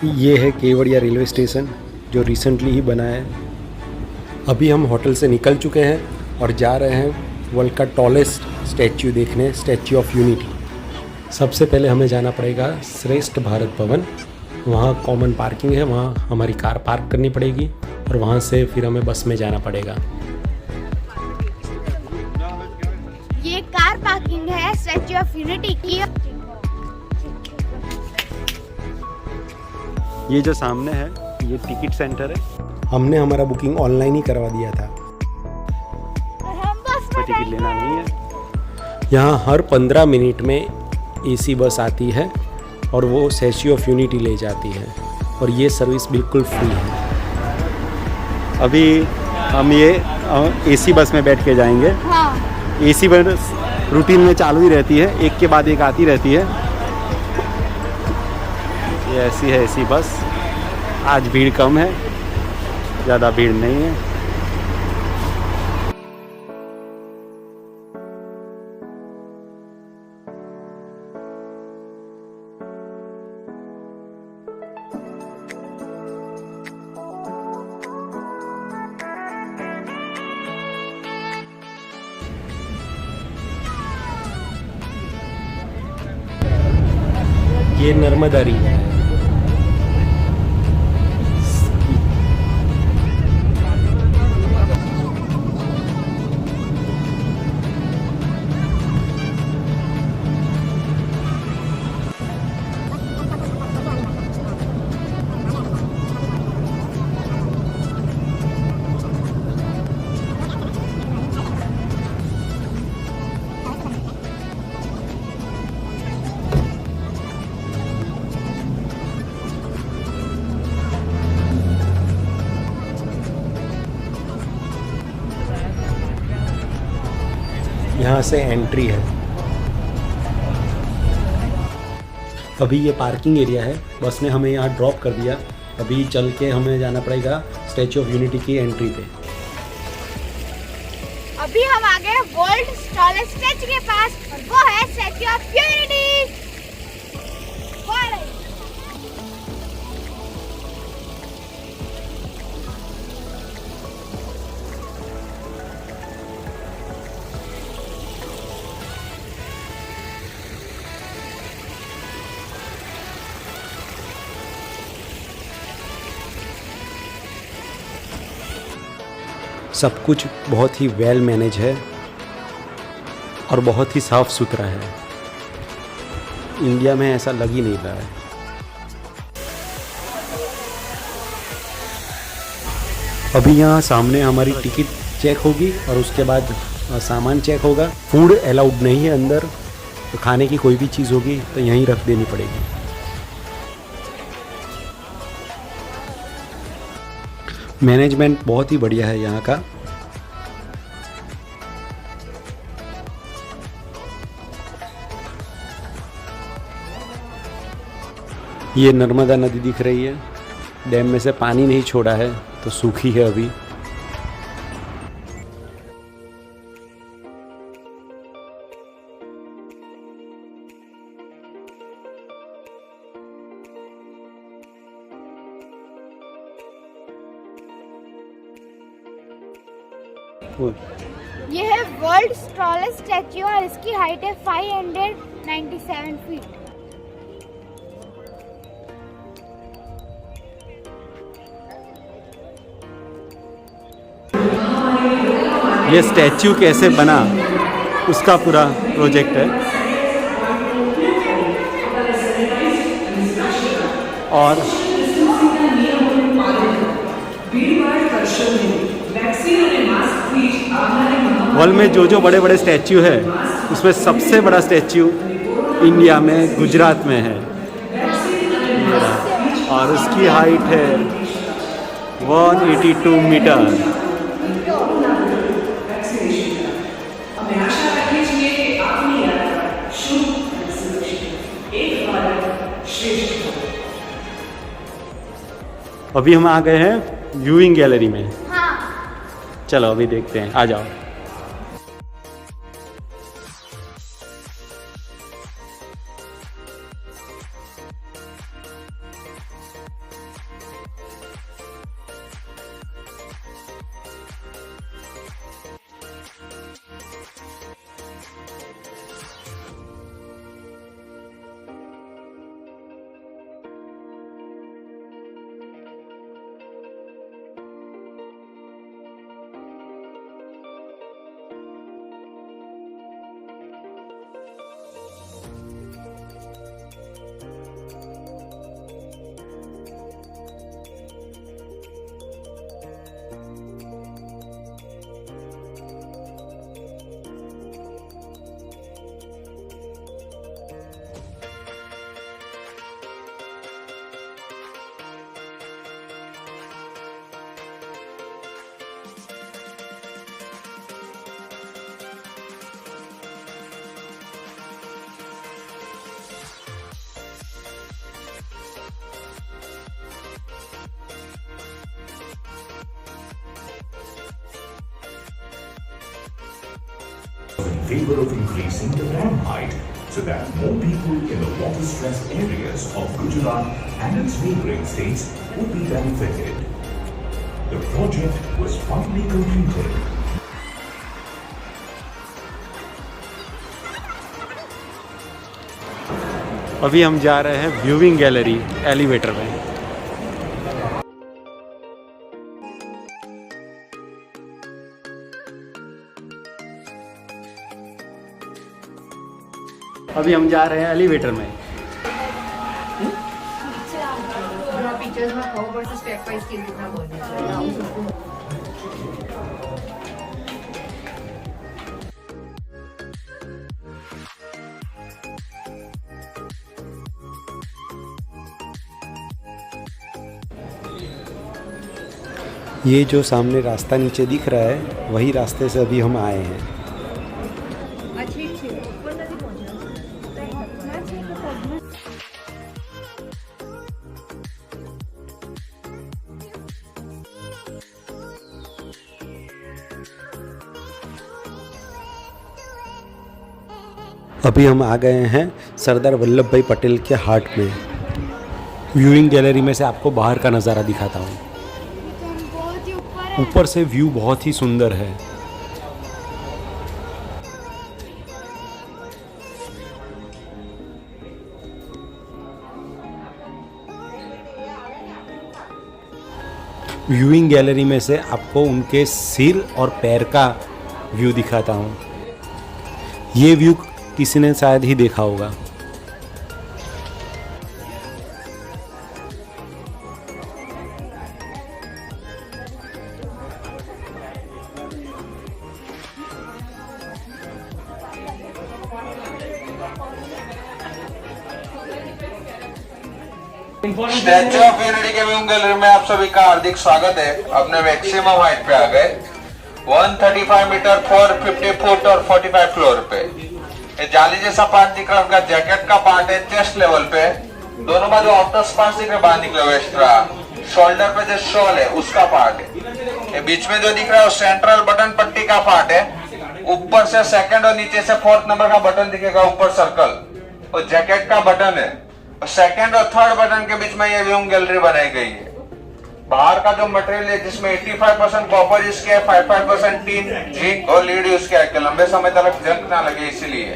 ये है Kevadia railway station जो रिसेंटली ही बना है। अभी हम होटल से निकल चुके हैं और जा रहे हैं वर्ल्ड का टॉलेस्ट स्टैच्यू देखने, स्टैच्यू ऑफ यूनिटी। सबसे पहले हमें जाना पड़ेगा श्रेष्ठ भारत भवन। वहाँ कॉमन पार्किंग है, वहाँ हमारी कार पार्क करनी पड़ेगी और वहाँ से फिर हमें बस में जाना पड़ेगा। ये कार पार्किंग है स्टैच्यू ऑफ यूनिटी की। ये जो सामने है ये टिकट सेंटर है। हमने हमारा बुकिंग ऑनलाइन ही करवा दिया था, हम बस में टिकट लेना नहीं है। यहाँ हर 15 मिनट में एसी बस आती है और वो स्टैच्यू ऑफ यूनिटी ले जाती है और ये सर्विस बिल्कुल फ्री है। अभी हम ये एसी बस में बैठ के जाएंगे। हाँ। एसी बस रूटीन में चालू ही रहती है, एक के बाद एक आती रहती है। ये ऐसी है एसी बस। आज भीड़ कम है, ज़्यादा भीड़ नहीं है। ये नर्मदा रिवर है। यहाँ से एंट्री है। अभी ये पार्किंग एरिया है, बस ने हमें यहाँ ड्रॉप कर दिया। अभी चल के हमें जाना पड़ेगा स्टैच्यू ऑफ यूनिटी की एंट्री पे। अभी हम आ गए वर्ल्ड टॉलेस्ट स्टैच्यू के पास और वो है स्टैच्यू ऑफ यूनिटी। सब कुछ बहुत ही वेल मैनेज है और बहुत ही साफ सुथरा है। इंडिया में ऐसा लग ही नहीं रहा है। अभी यहाँ सामने हमारी टिकट चेक होगी और उसके बाद सामान चेक होगा। फूड अलाउड नहीं है अंदर, तो खाने की कोई भी चीज़ होगी तो यहीं रख देनी पड़ेगी। मैनेजमेंट बहुत ही बढ़िया है यहाँ का। ये नर्मदा नदी दिख रही है। डैम में से पानी नहीं छोड़ा है तो सूखी है अभी। ये है वर्ल्ड टॉलेस्ट स्टैच्यू और इसकी हाइट है 597 फीट। ये स्टैच्यू कैसे बना उसका पूरा प्रोजेक्ट है। और वर्ल्ड में जो बड़े बड़े स्टैच्यू है उसमें सबसे बड़ा स्टैच्यू इंडिया में गुजरात में है और उसकी हाइट है 182 मीटर। अभी हम आ गए हैं व्यूइंग गैलरी में। हाँ। चलो अभी देखते हैं, आ जाओ। favor of increasing the dam height so that more people in the water-stressed areas of Gujarat and its neighboring states would be benefited. The project was finally completed. अभी हम जा रहे हैं व्यूइंग गैलरी एलिवेटर में। अभी हम जा रहे हैं एलिवेटर में। पिक्चर्स में खबर से स्टेप बाय स्टेप कितना बोलना ये जो सामने रास्ता नीचे दिख रहा है वही रास्ते से अभी हम आए हैं। अभी हम आ गए हैं सरदार वल्लभ भाई पटेल के हार्ट में। व्यूइंग गैलरी में से आपको बाहर का नज़ारा दिखाता हूँ। बहुत ही ऊपर है। ऊपर से व्यू बहुत ही सुंदर है। व्यूइंग गैलरी में से आपको उनके सिर और पैर का व्यू दिखाता हूँ। ये व्यू किसी ने शायद ही देखा होगा। स्टैच्यू ऑफ यूनिटी के व्यूइंग गैलरी में आप सभी का हार्दिक स्वागत है। अपने मैक्सिमम हाइट पे आ गए 135 मीटर 450 फुट और 45 फ्लोर पे। ये जाली जैसा पार्ट दिख रहा है उनका जैकेट का पार्ट है। चेस्ट लेवल पे दोनों बाजू आउटर स्पांस दिख रहे बाहर निकले हुए एक्स्ट्रा। शोल्डर पे जो शॉल है उसका पार्ट है। ये बीच में जो दिख रहा है वो सेंट्रल बटन पट्टी का पार्ट है। ऊपर से सेकंड और नीचे से 4th नंबर का बटन दिखेगा ऊपर सर्कल और जैकेट का बटन है। सेकंड और थर्ड बटन के बीच में ये व्यूइंग गैलरी बनाई गई है। बाहर का जो मटेरियल है जिसमें 85% कॉपर यूज किया है, 55% टीन, जिंक और लीड यूज किया है कि लंबे समय तक जंग ना लगे इसीलिए।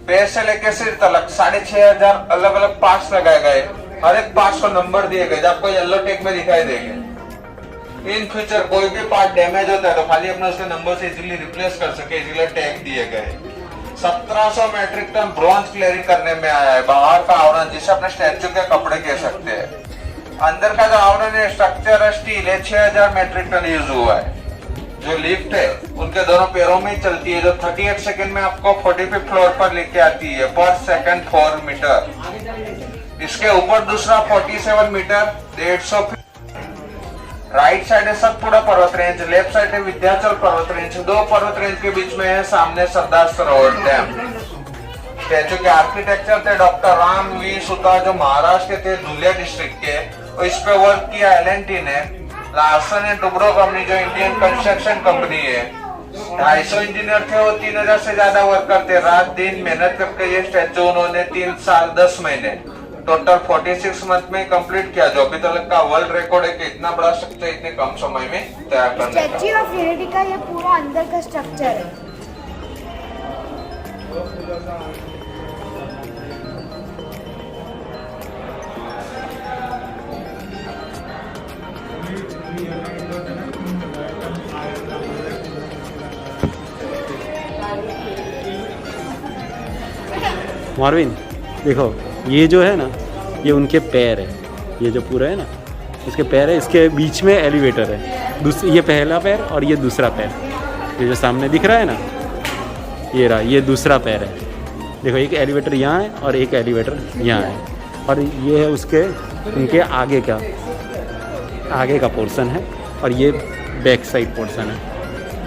पैर से लेकर सिर तक 6500 अलग अलग पार्ट्स लगाए गए। हर एक पार्ट्स को नंबर दिए गए जो आपको येलो टेग में दिखाई देंगे। इन फ्यूचर कोई भी पार्ट डैमेज होता है तो खाली अपने उसके नंबर से इजीली रिप्लेस कर सके इसलिए टैग दिए गए। 1700 मैट्रिक टन ब्रॉन्ज क्लियरिंग करने में आया है। बाहर का आवरण जिसे अपने स्टैच्यू के कपड़े कह सकते हैं। अंदर का जो आवरण है स्ट्रक्चर है स्टील है 6000 मैट्रिक टन यूज हुआ है। जो लिफ्ट है उनके दोनों पैरों में ही चलती है जो 38 सेकंड में आपको 45 फ्लोर पर लेके आती है पर सेकंड 4 मीटर। इसके ऊपर दूसरा 47 मीटर 150 फीट। राइट साइड है सतपुड़ा पर्वत रेंज, लेफ्ट साइड है विंध्याचल पर्वत रेंज। दो पर्वत रेंज के बीच में है सामने सरदार सरोवर डैम। स्टैच्यू के आर्किटेक्चर थे डॉक्टर राम वी सुता जो महाराष्ट्र के थे धुलिया डिस्ट्रिक्ट के। और इस पे वर्क किया एल&टी ने। लार्सन एंड टुब्रो कंपनी जो इंडियन कंस्ट्रक्शन कंपनी है। 250 इंजीनियर थे वो 3000 से ज्यादा वर्कर थे। रात दिन मेहनत करके ये स्टैच्यू उन्होंने 3 साल 10 महीने टोटल 46 मंथ में कंप्लीट किया जो अभी तक का वर्ल्ड रिकॉर्ड है कि इतना बड़ा स्ट्रक्चर इतने कम समय में तैयार करने का। स्टैच्यू ऑफ यूनिटी का ये पूरा अंदर का स्ट्रक्चर है। मार्विन देखो ये जो है ना ये उनके पैर है। ये जो पूरा है ना इसके पैर है। इसके बीच में एलिवेटर है। ये पहला पैर और ये दूसरा पैर। ये जो सामने दिख रहा है ना ये रहा ये दूसरा पैर है। देखो एक एलिवेटर यहाँ है और एक एलिवेटर यहाँ है और ये है उसके उनके आगे का पोर्शन है और ये बैक साइड पोर्शन है।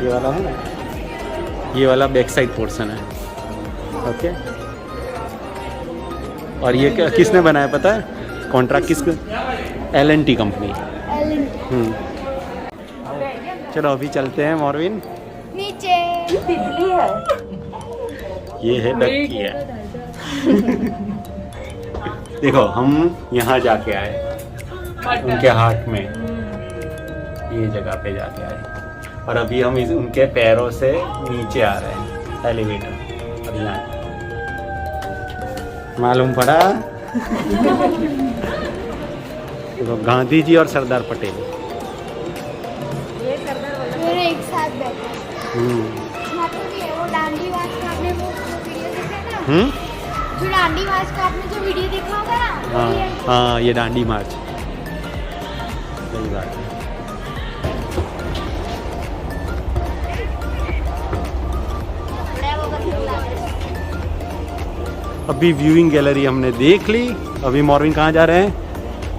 ये वाला है ना ये वाला बैक साइड पोर्शन है। ओके और ये किसने बनाया पता है? कॉन्ट्रैक्ट किसको? L&T company. L&T। चलो अभी चलते हैं मॉर्विन नीचे। तितली है। ये है डक किया। देखो हम यहाँ जाके आए, उनके हाथ में ये जगह पे जाके आए, और अभी हम उनके पैरों से नीचे आ रहे हैं एलिवेटर। अब यहाँ मालूम पड़ा। देखो गांधी जी और सरदार पटेल मेरे एक साथ बैठे। वहाँ पे भी है वो दांडी मार्च का, आपने वो वीडियो देखा ना? जो दांडी मार्च का आपने जो वीडियो देखा होगा ना? हाँ हाँ, ये दांडी मार्च, सही बात है। अभी व्यूइंग गैलरी हमने देख ली। अभी मॉर्विन कहाँ जा रहे हैं?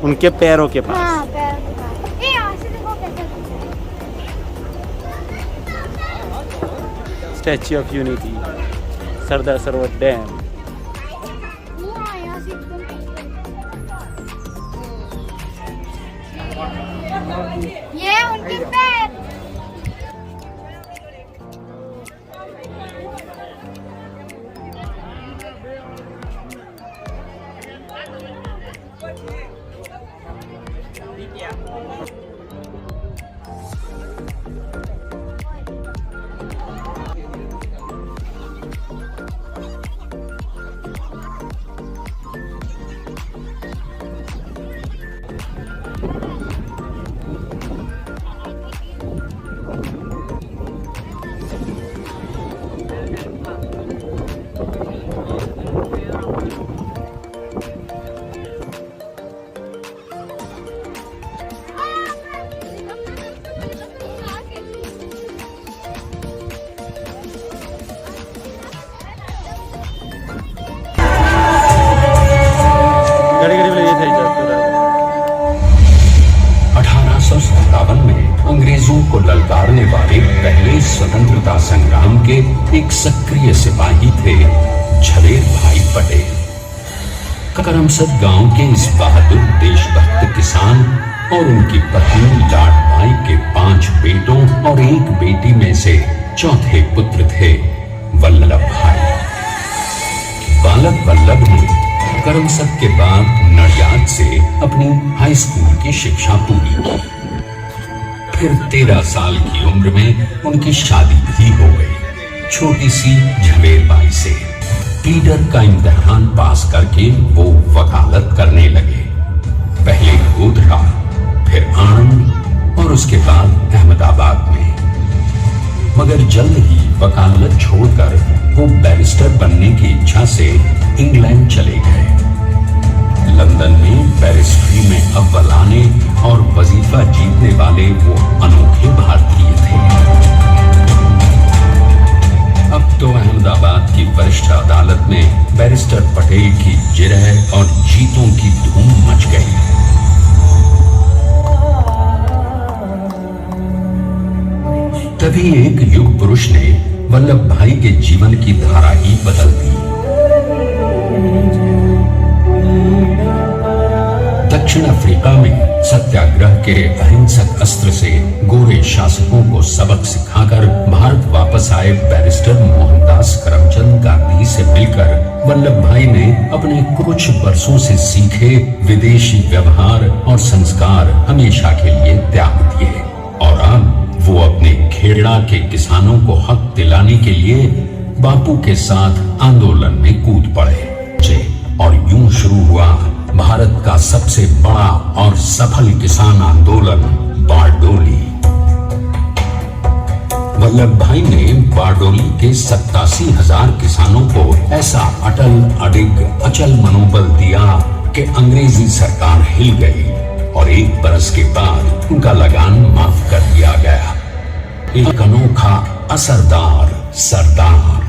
उनके पैरों के पास। हाँ, पैर के पास। ये यहाँ से देखो कैसा statue of unity, Sardar Sarovar dam. हाँ, यहाँ से एकदम ये उनके पैर। अंग्रेजों को ललकारने वाले पहले स्वतंत्रता संग्राम के एक सक्रिय सिपाही थे झवेर भाई पटेल। करमसद गांव के इस बहादुर देशभक्त किसान और उनकी पत्नी लाडबाई के 5 बेटों और 1 बेटी में से चौथे पुत्र थे वल्लभ भाई। बालक वल्लभ ने करमसद के बाद नडियाद से अपनी हाई स्कूल की शिक्षा पूरी की। फिर 13 साल की उम्र में उनकी शादी भी हो गई छोटी सी झवेर बाई से। पीटर का इम्तिहान पास करके वो वकालत करने लगे, पहले गोधरा, फिर आणंद और उसके बाद अहमदाबाद में। मगर जल्द ही वकालत छोड़कर वो बैरिस्टर बनने की इच्छा से इंग्लैंड चले गए। लंदन में बैरिस्ट्री में अव्वल आने और वजीफा जीतने वाले वो अनोखे भारतीय थे। अब तो अहमदाबाद की वरिष्ठ अदालत में बैरिस्टर पटेल की जिरह और जीतों की धूम मच गई। तभी एक युग पुरुष ने वल्लभ भाई के जीवन की धारा ही बदल दी। दक्षिण अफ्रीका में सत्याग्रह के अहिंसक अस्त्र से गोरे शासकों को सबक सिखाकर भारत वापस आए बैरिस्टर मोहनदास करमचंद गांधी से मिलकर वल्लभ भाई ने अपने कुछ वर्षों से सीखे विदेशी व्यवहार और संस्कार हमेशा के लिए त्याग दिए और अब वो अपने खेड़ा के किसानों को हक दिलाने के लिए बापू के साथ आंदोलन में कूद पड़े और यूं शुरू हुआ भारत का सबसे बड़ा और सफल किसान आंदोलन बारडोली। वल्लभ भाई ने बारडोली के 87,000 किसानों को ऐसा अटल अडिग अचल मनोबल दिया कि अंग्रेजी सरकार हिल गई और 1 बरस के बाद उनका लगान माफ कर दिया गया। एक अनोखा असरदार सरदार।